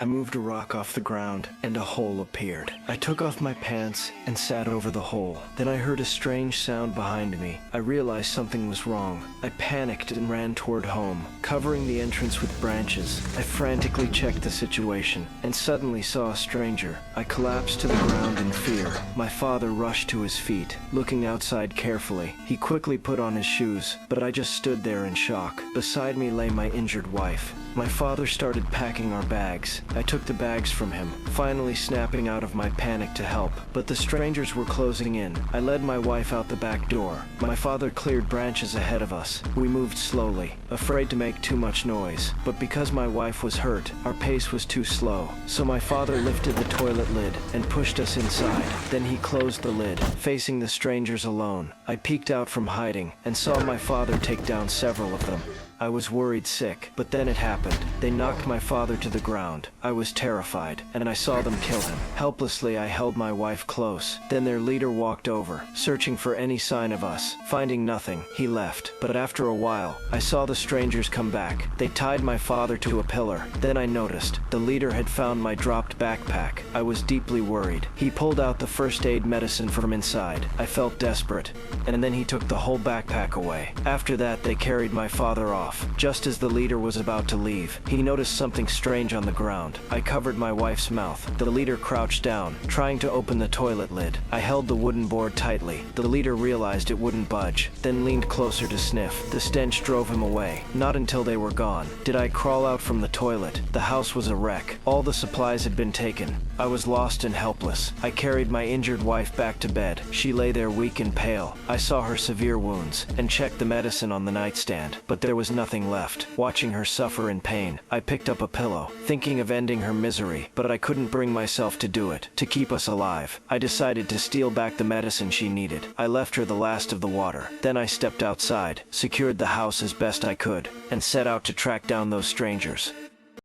I moved a rock off the ground, and a hole appeared. I took off my pants and sat over the hole. Then I heard a strange sound behind me. I realized something was wrong. I panicked and ran toward home, covering the entrance with branches. I frantically checked the situation, and suddenly saw a stranger. I collapsed to the ground in fear. My father rushed to his feet, looking outside carefully. He quickly put on his shoes, but I just stood there in shock. Beside me lay my injured wife. My father started packing our bags. I took the bags from him, finally snapping out of my panic to help. But the strangers were closing in. I led my wife out the back door. My father cleared branches ahead of us. We moved slowly, afraid to make too much noise. But because my wife was hurt, our pace was too slow. So my father lifted the toilet lid and pushed us inside. Then he closed the lid, facing the strangers alone. I peeked out from hiding and saw my father take down several of them. I was worried sick, but then it happened. They knocked my father to the ground. I was terrified, and I saw them kill him. Helplessly, I held my wife close. Then their leader walked over, searching for any sign of us. Finding nothing, he left. But after a while, I saw the strangers come back. They tied my father to a pillar. Then I noticed the leader had found my dropped backpack. I was deeply worried. He pulled out the first aid medicine from inside. I felt desperate, and then he took the whole backpack away. After that, they carried my father off. Just as the leader was about to leave, he noticed something strange on the ground. I covered my wife's mouth. The leader crouched down, trying to open the toilet lid. I held the wooden board tightly. The leader realized it wouldn't budge, then leaned closer to sniff. The stench drove him away. Not until they were gone did I crawl out from the toilet. The house was a wreck. All the supplies had been taken. I was lost and helpless. I carried my injured wife back to bed. She lay there weak and pale. I saw her severe wounds and checked the medicine on the nightstand, but there was nothing left. Watching her suffer in pain, I picked up a pillow, thinking of ending her misery, but I couldn't bring myself to do it. To keep us alive, I decided to steal back the medicine she needed. I left her the last of the water. Then I stepped outside, secured the house as best I could, and set out to track down those strangers.